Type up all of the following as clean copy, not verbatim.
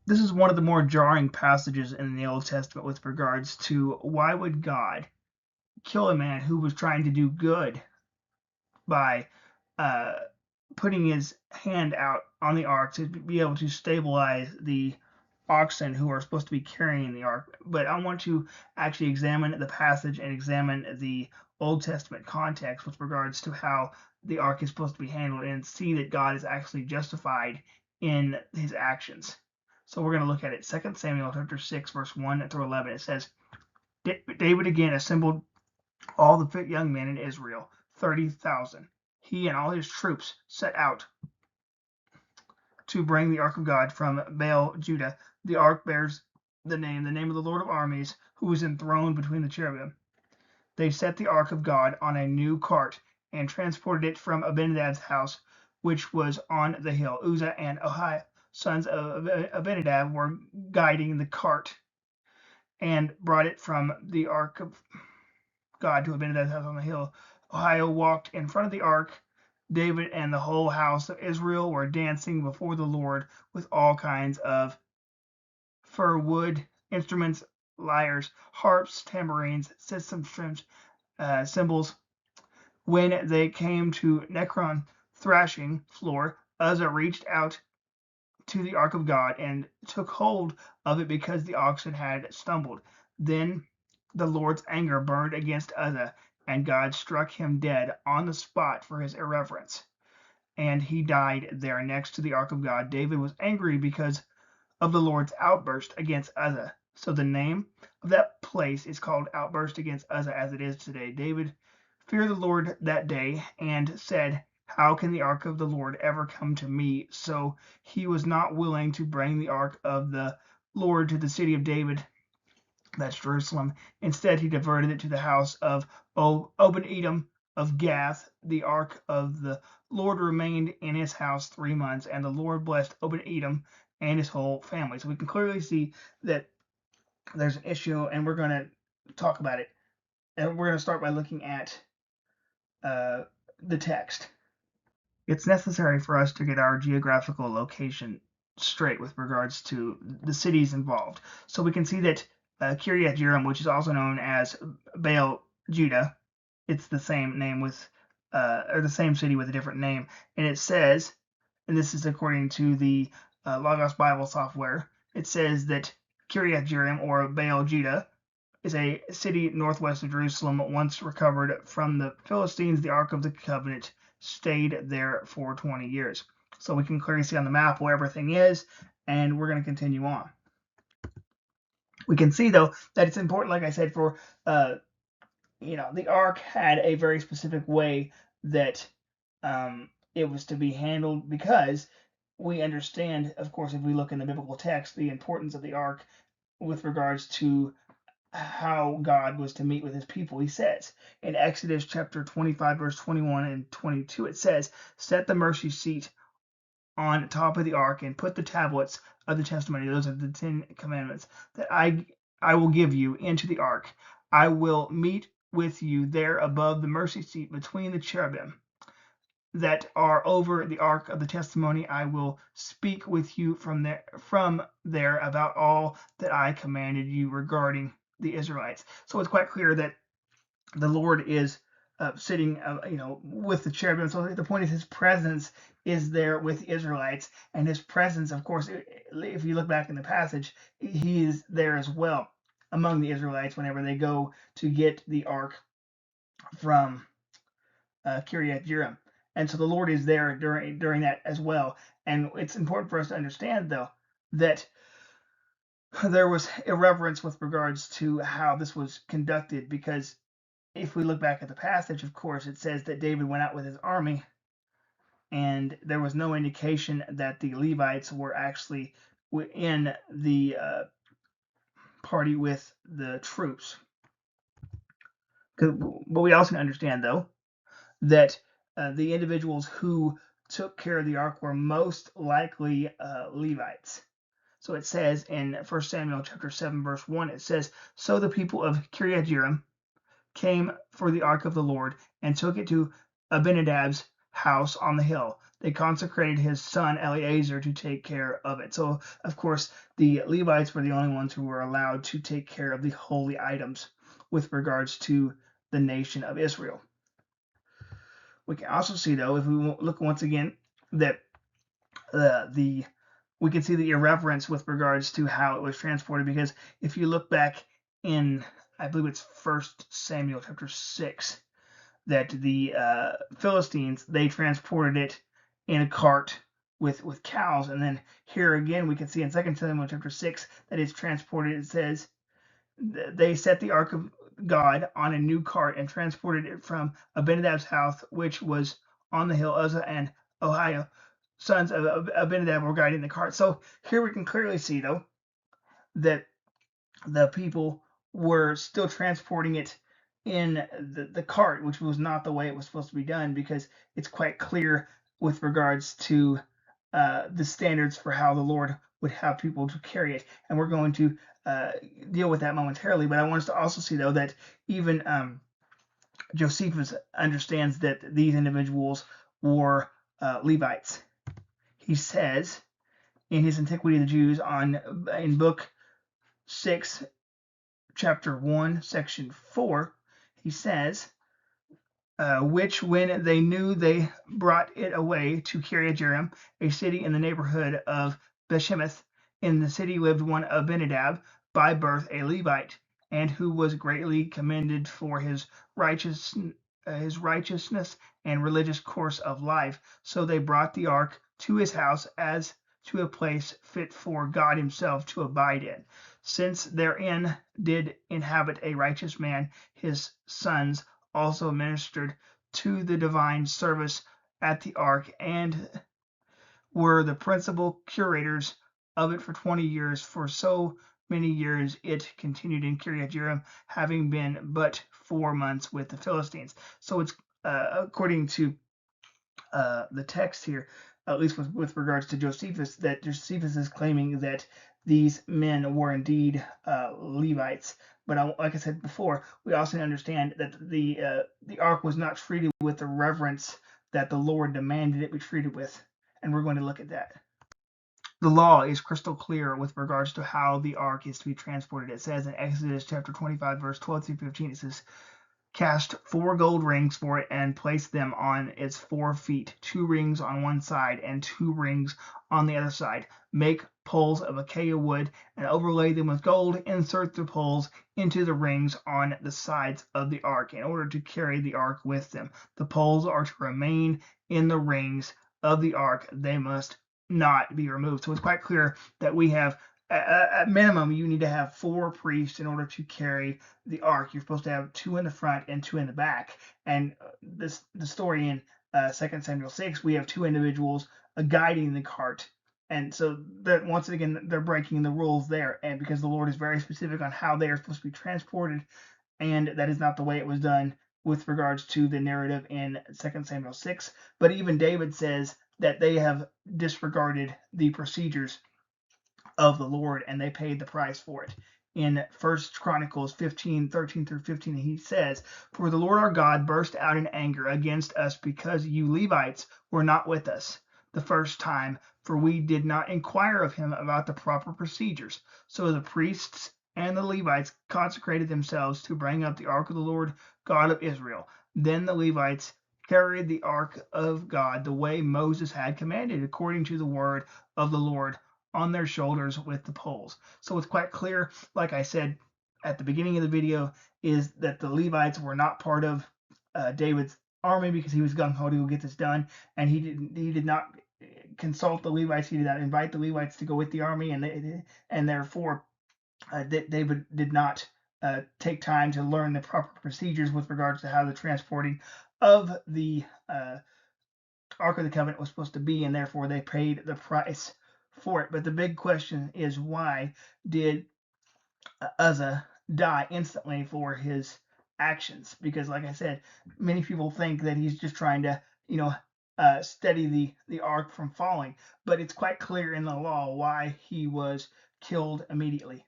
This is one of the more jarring passages in the Old Testament with regards to why would God kill a man who was trying to do good by uh, putting his hand out on the ark to be able to stabilize the oxen who are supposed to be carrying the ark. But I want to actually examine the passage and examine the Old Testament context with regards to how the ark is supposed to be handled and see that God is actually justified in his actions. So we're going to look at it. 2 Samuel chapter 6, verse 1 through 11. It says, David again assembled all the fit young men in Israel, 30,000. He and all his troops set out to bring the ark of God from Baal, Judah. The ark bears the name of the Lord of armies, who is enthroned between the cherubim. They set the ark of God on a new cart and transported it from Abinadab's house, which was on the hill. Uzzah and Ahio, sons of Abinadab, were guiding the cart and brought it from the ark of God to Abinadab's house on the hill. Ahio walked in front of the ark. David and the whole house of Israel were dancing before the Lord with all kinds of fir wood instruments, lyres, harps, tambourines, sistrums, cymbals. When they came to Necron thrashing floor, Uzzah reached out to the ark of God and took hold of it because the oxen had stumbled. Then the Lord's anger burned against Uzzah, and God struck him dead on the spot for his irreverence. And he died there next to the ark of God. David was angry because of the Lord's outburst against Uzzah. So the name of that place is called Outburst against Uzzah as it is today. David feared the Lord that day and said, how can the ark of the Lord ever come to me? So he was not willing to bring the ark of the Lord to the city of David, that's Jerusalem. Instead, he diverted it to the house of Obed-Edom of Gath. The ark of the Lord remained in his house 3 months, and the Lord blessed Obed-Edom and his whole family. So we can clearly see that there's an issue, and we're going to talk about it. And we're going to start by looking at uh, the text. It's necessary for us to get our geographical location straight with regards to the cities involved. So we can see that Kiryat Jearim, which is also known as Baal Judah, it's the same name with, or the same city with a different name. And it says, and this is according to the Logos Bible software, it says that Kiryat Jearim, or Baal Judah, is a city northwest of Jerusalem. Once recovered from the Philistines, the Ark of the Covenant stayed there for 20 years. So we can clearly see on the map where everything is, and we're going to continue on. We can see, though, that it's important, like I said, for the ark had a very specific way that it was to be handled, because we understand, of course, if we look in the biblical text, the importance of the ark with regards to how God was to meet with his people. He says in Exodus chapter 25, verse 21 and 22, it says, set the mercy seat on top of the ark and put the tablets of the testimony, those are the 10 commandments, that I will give you into the ark. I will meet with you there above the mercy seat between the cherubim that are over the ark of the testimony. I will speak with you from there about all that I commanded you regarding the Israelites. So it's quite clear that the Lord is sitting, with the cherubim. So the point is, his presence is there with the Israelites, and his presence, of course, if you look back in the passage, he is there as well among the Israelites whenever they go to get the ark from Kiryat Jearim. And so the Lord is there during that as well. And it's important for us to understand, though, that there was irreverence with regards to how this was conducted, because if we look back at the passage, of course, it says that David went out with his army, and there was no indication that the Levites were actually in the party with the troops. But we also understand, though, that the individuals who took care of the ark were most likely Levites. So it says in 1 Samuel chapter 7, verse 1, it says, so the people of Kiryat Jearim came for the ark of the Lord and took it to Abinadab's house on the hill. They consecrated his son Eleazar to take care of it. So, of course, the Levites were the only ones who were allowed to take care of the holy items with regards to the nation of Israel. We can also see, though, if we look once again, that we can see the irreverence with regards to how it was transported, because if you look back in, I believe it's 1 Samuel chapter 6, that the Philistines, they transported it in a cart with cows, and then here again we can see in 2 Samuel chapter 6 that it's transported. It says they set the ark of God on a new cart and transported it from Abinadab's house, which was on the hill. Uzzah and Ohio, sons of Abinadab, were guiding the cart. So here we can clearly see, though, that the people were still transporting it in the cart, which was not the way it was supposed to be done, because it's quite clear with regards to the standards for how the Lord would have people to carry it. And we're going to deal with that momentarily. But I want us to also see, though, that even Josephus understands that these individuals were Levites. He says in his Antiquity of the Jews in book 6, chapter 1, section 4, he says, which when they knew, they brought it away to Kiriath-jearim, a city in the neighborhood of Bethshemesh. In the city lived one Abinadab, by birth a Levite, and who was greatly commended for his righteousness and religious course of life. So they brought the ark to his house as to a place fit for God himself to abide in. Since therein did inhabit a righteous man, his sons also ministered to the divine service at the ark, and were the principal curators of it for 20 years. For so many years it continued in Kiriath-jearim, having been but 4 months with the Philistines. So it's according to the text here, at least with regards to Josephus, that Josephus is claiming that these men were indeed Levites. But like I said before, we also understand that the ark was not treated with the reverence that the Lord demanded it be treated with, and we're going to look at that. The law is crystal clear with regards to how the ark is to be transported. It says in Exodus chapter 25, verse 12 through 15, it says, cast 4 gold rings for it and place them on its 4 feet, 2 rings on one side and 2 rings on the other side. Make poles of acacia wood and overlay them with gold. Insert the poles into the rings on the sides of the ark in order to carry the ark with them. The poles are to remain in the rings of the ark. They must not be removed. So it's quite clear that we have, at minimum, you need to have 4 priests in order to carry the ark. You're supposed to have 2 in the front and 2 in the back. And the story in 2 Samuel 6, we have 2 individuals guiding the cart. And so that, once again, they're breaking the rules there, and because the Lord is very specific on how they are supposed to be transported, and that is not the way it was done with regards to the narrative in 2 Samuel 6. But even David says that they have disregarded the procedures of the Lord, and they paid the price for it. In 1 Chronicles 15, 13 through 15, he says, for the Lord our God burst out in anger against us because you Levites were not with us the first time, for we did not inquire of him about the proper procedures. So the priests and the Levites consecrated themselves to bring up the ark of the Lord God of Israel. Then the Levites carried the ark of God the way Moses had commanded, according to the word of the Lord, on their shoulders with the poles. So it's quite clear, like I said at the beginning of the video, is that the Levites were not part of David's army, because he was gung ho to go get this done, and he did not consult the Levites. He did not invite the Levites to go with the army, and therefore David did not take time to learn the proper procedures with regards to how the transporting of the Ark of the Covenant was supposed to be, and therefore they paid the price for it. But the big question is, why did Uzzah die instantly for his actions? Because, like I said, many people think that he's just trying to, steady the ark from falling. But it's quite clear in the law why he was killed immediately.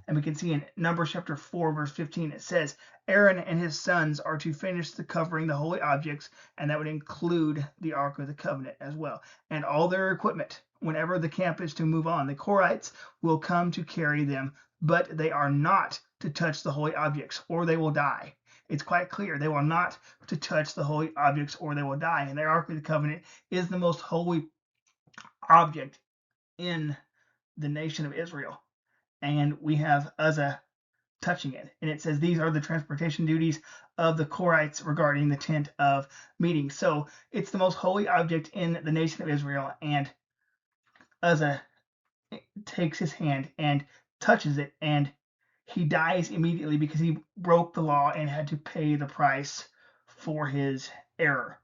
And we can see in Numbers chapter 4, verse 15, it says, Aaron and his sons are to finish the covering the holy objects, and that would include the Ark of the Covenant as well, and all their equipment. Whenever the camp is to move on, the Korhites will come to carry them, but they are not to touch the holy objects, or they will die. It's quite clear they will not to touch the holy objects, or they will die. And the Ark of the Covenant is the most holy object in the nation of Israel. And we have Uzzah touching it. And it says these are the transportation duties of the Korhites regarding the tent of meeting. So it's the most holy object in the nation of Israel. And Uzzah takes his hand and touches it, and he dies immediately because he broke the law and had to pay the price for his error.